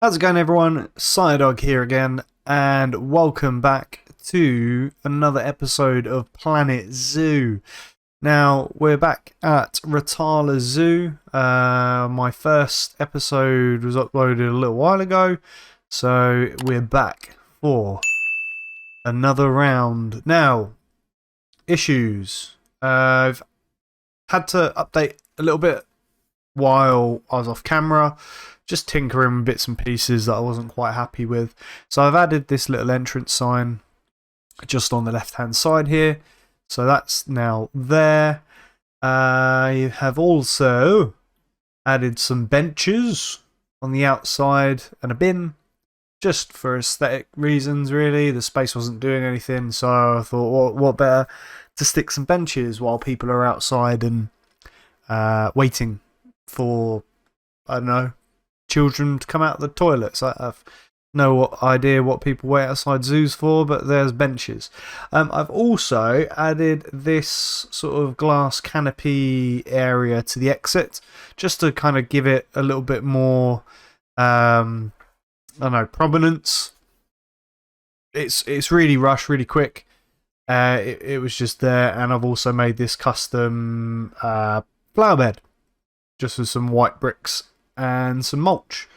How's it going, everyone? SyeDog here again, and welcome back to another episode of Planetzoo. Now, we're back at Ratala Zoo. My first episode was uploaded a little while ago, so we're back for another round. Now, issues. I've had to update a little bit while I was off camera, just tinkering with bits and pieces that I wasn't quite happy with. So I've added this little entrance sign just on the left hand side here, so that's now there. I have also added some benches on the outside and a bin, just for aesthetic reasons really. The space wasn't doing anything, so I thought what better to stick some benches while people are outside and waiting for, I don't know, children to come out of the toilets. I have no idea what people wait outside zoos for, but there's benches. I've also added this sort of glass canopy area to the exit, just to kind of give it a little bit more, I don't know, prominence. It's really rushed, really quick. It was just there, and I've also made this custom flower bed, just with some white bricks and some mulch.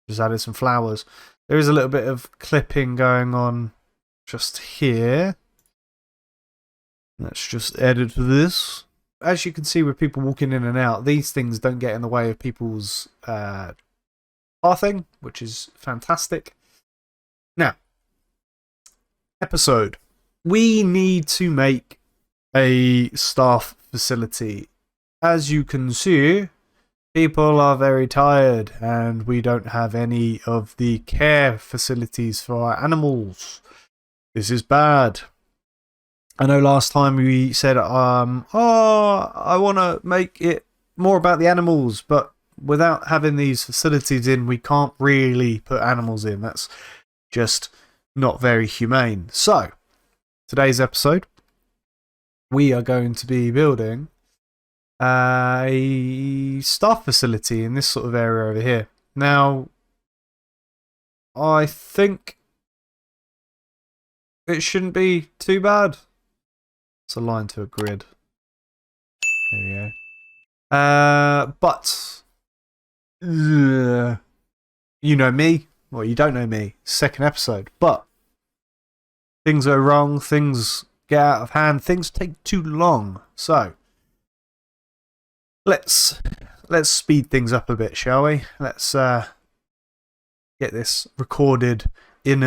Just added some flowers. There is a little bit of clipping going on just here. Let's just edit this. As you can see with people walking in and out, these things don't get in the way of people's pathing, which is fantastic. Now, episode. We need to make a staff facility. As you can see, people are very tired and we don't have any of the care facilities for our animals. This is bad. I know last time we said, I want to make it more about the animals, but without having these facilities in, we can't really put animals in. That's just not very humane. So, today's episode, we are going to be building a staff facility in this sort of area over here. Now, I think it shouldn't be too bad. It's aligned to a grid. There we go. But you know me. Well, you don't know me. Second episode. But things go wrong. Things get out of hand. Things take too long. So let's speed things up a bit, shall we? Let's get this recorded in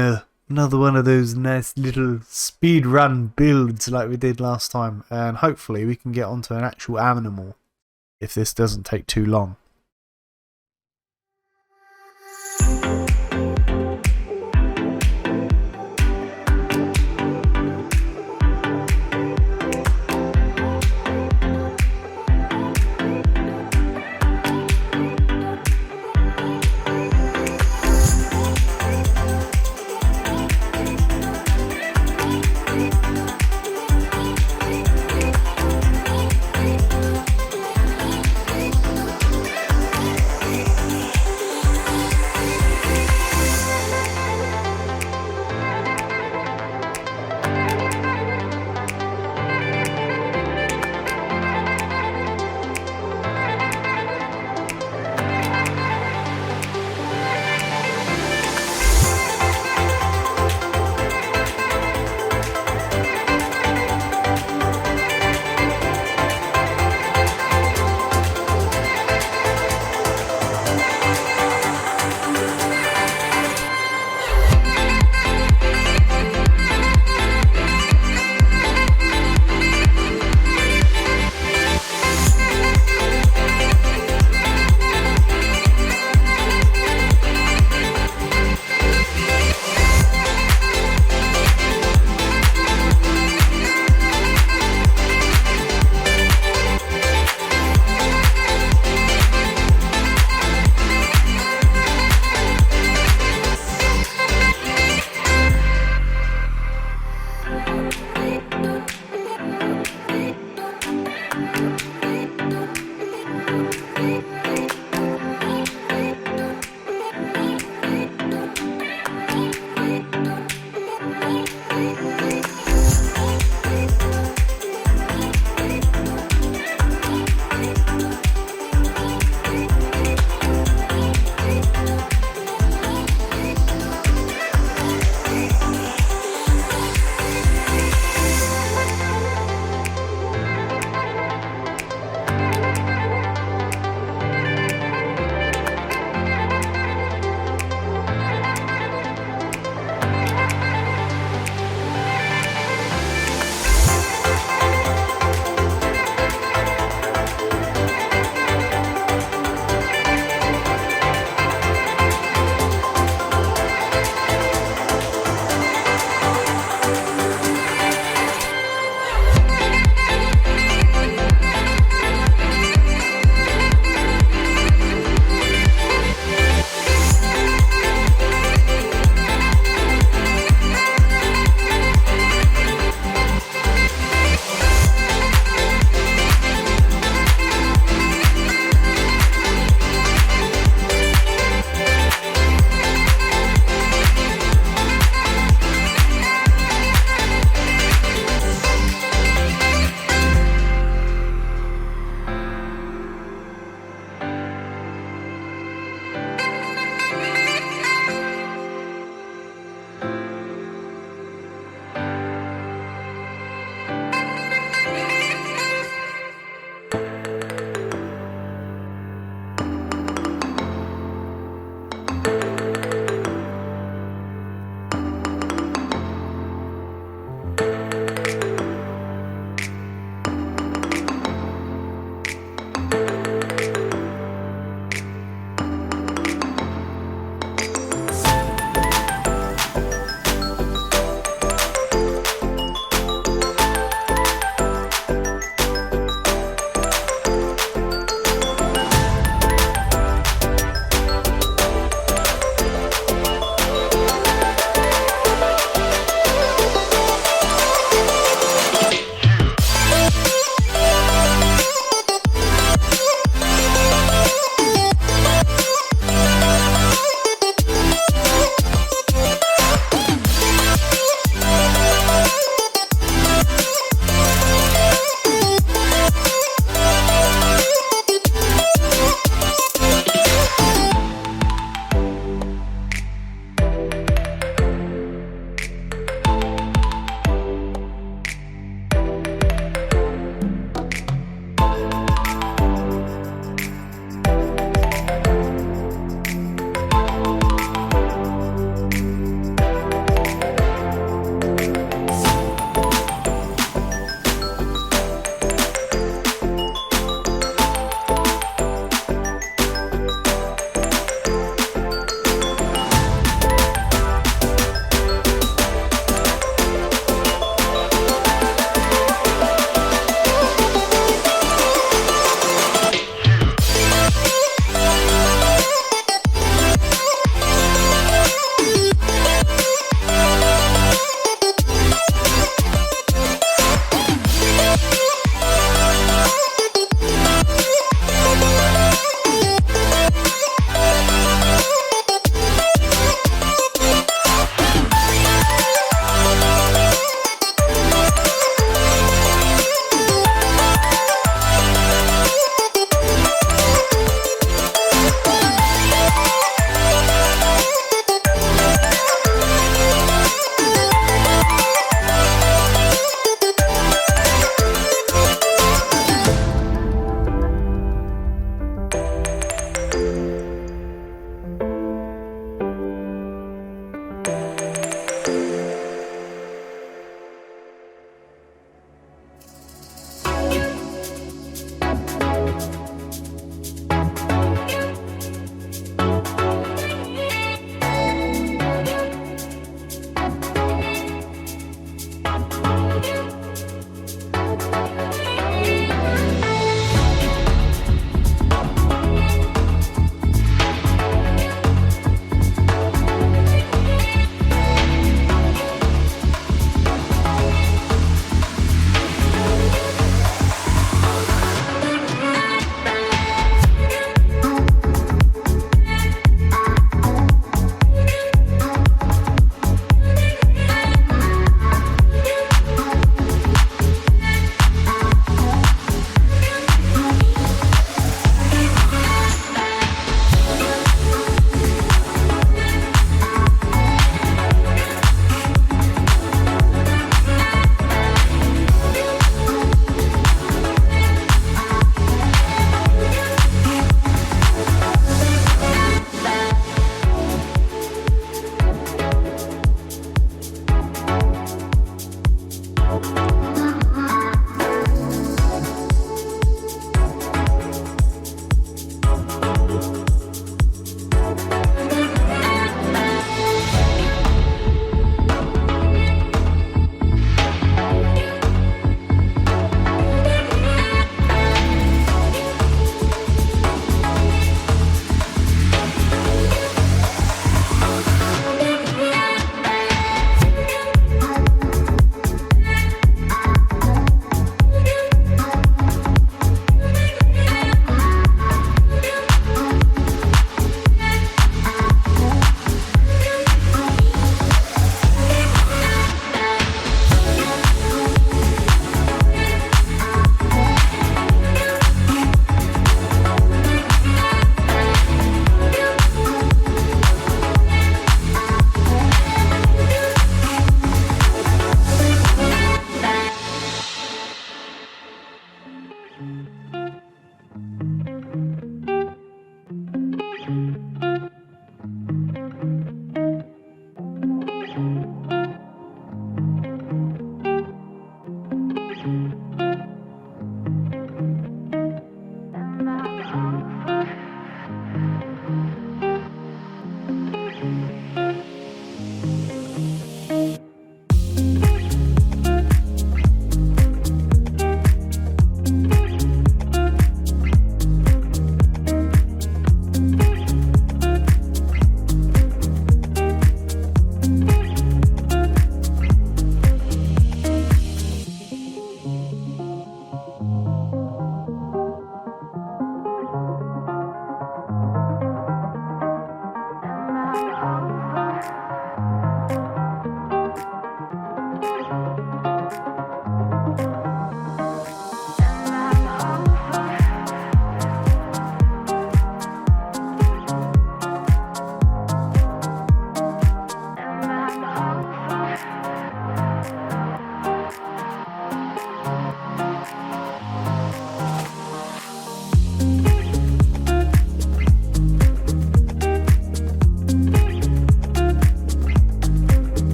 another one of those nice little speed run builds like we did last time, and hopefully we can get onto an actual animal if this doesn't take too long.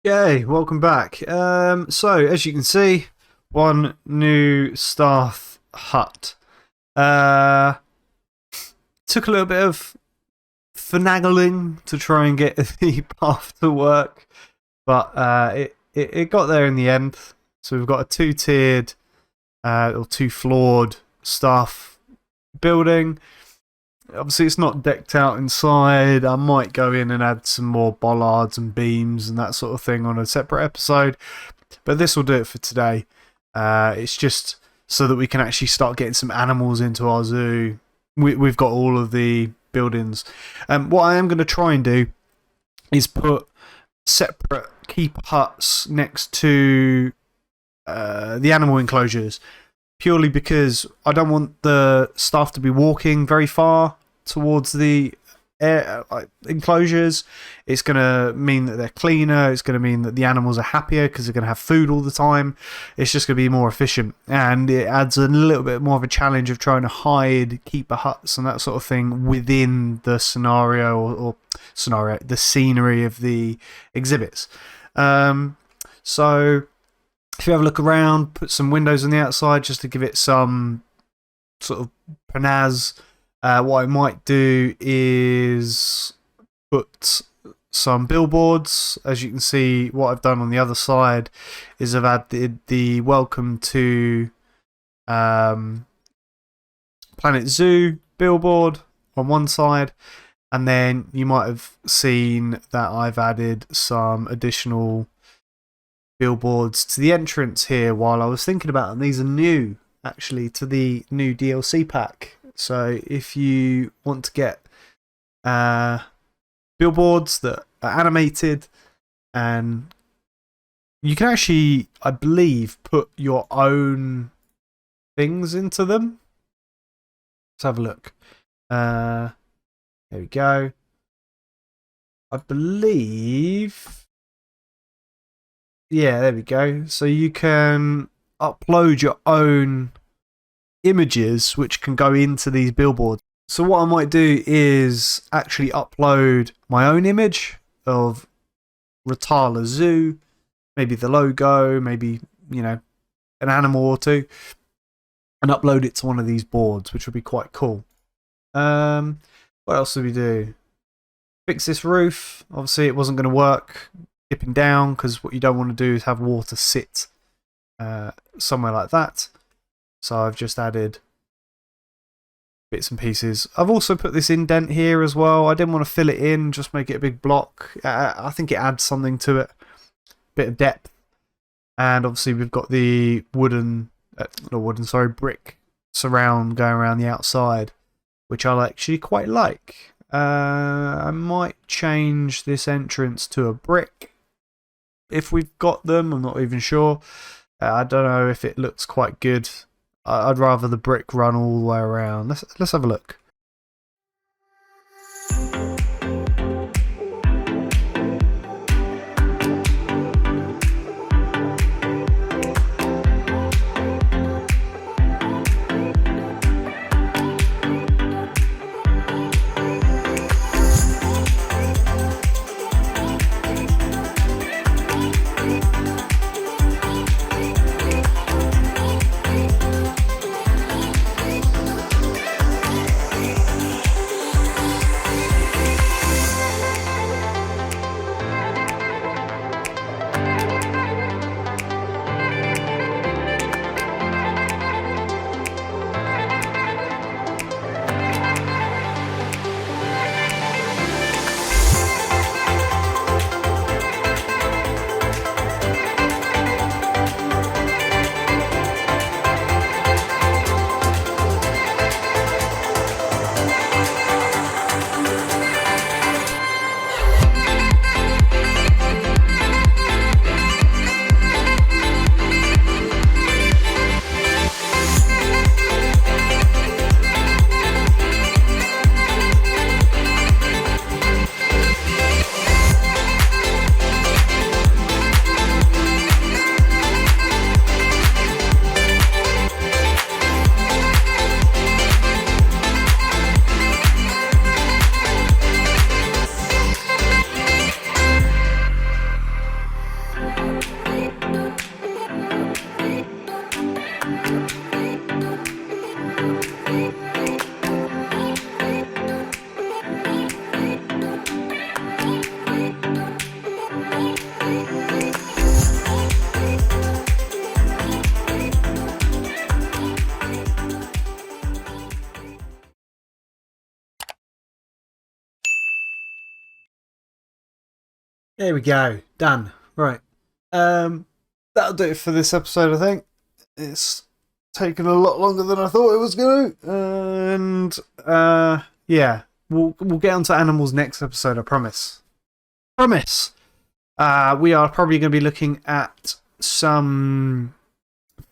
Yay, welcome back. So as you can see, one new staff hut. Took a little bit of finagling to try and get the path to work, but it got there in the end. So we've got a two-tiered or two-floored staff building. Obviously, it's not decked out inside. I might go in and add some more bollards and beams and that sort of thing on a separate episode, but this will do it for today. It's just so that we can actually start getting some animals into our zoo. We've got all of the buildings. What I am going to try and do is put separate keeper huts next to the animal enclosures, purely because I don't want the staff to be walking very far towards the enclosures. It's going to mean that they're cleaner. It's going to mean that the animals are happier because they're going to have food all the time. It's just going to be more efficient, and it adds a little bit more of a challenge of trying to hide keeper huts and that sort of thing within the scenario or the scenery of the exhibits. So if you have a look around, put some windows on the outside just to give it some sort of panaz. What I might do is put some billboards. As you can see, what I've done on the other side is I've added the welcome to Planetzoo billboard on one side, and then you might have seen that I've added some additional billboards to the entrance here while I was thinking about them. These are new, actually, to the new DLC pack. So if you want to get billboards that are animated, and you can actually, I believe, put your own things into them. Let's have a look. There we go. I believe... Yeah, there we go. So you can upload your own images which can go into these billboards. So what I might do is actually upload my own image of Ratala Zoo, maybe the logo, maybe, you know, an animal or two, and upload it to one of these boards, which would be quite cool. What else did we do? Fix this roof. Obviously it wasn't going to work dipping down, because what you don't want to do is have water sit somewhere like that. So I've just added bits and pieces. I've also put this indent here as well. I didn't want to fill it in, just make it a big block. I think it adds something to it, bit of depth. And obviously we've got the brick surround going around the outside, which I actually quite like. I might change this entrance to a brick if we've got them. I'm not even sure. I don't know if it looks quite good. I'd rather the brick run all the way around. Let's have a look. There we go. Done. Right. That'll do it for this episode, I think. It's taken a lot longer than I thought it was going to. And, yeah. We'll get onto animals next episode, I promise. Promise! We are probably going to be looking at some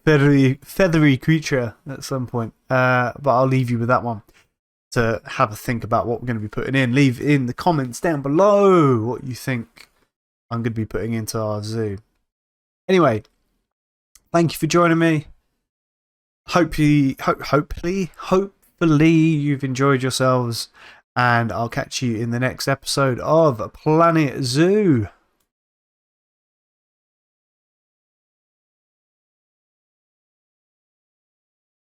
feathery creature at some point. But I'll leave you with that one to have a think about what we're going to be putting in. Leave in the comments down below what you think I'm going to be putting into our zoo. Anyway, thank you for joining me. Hopefully you've enjoyed yourselves, and I'll catch you in the next episode of Planetzoo.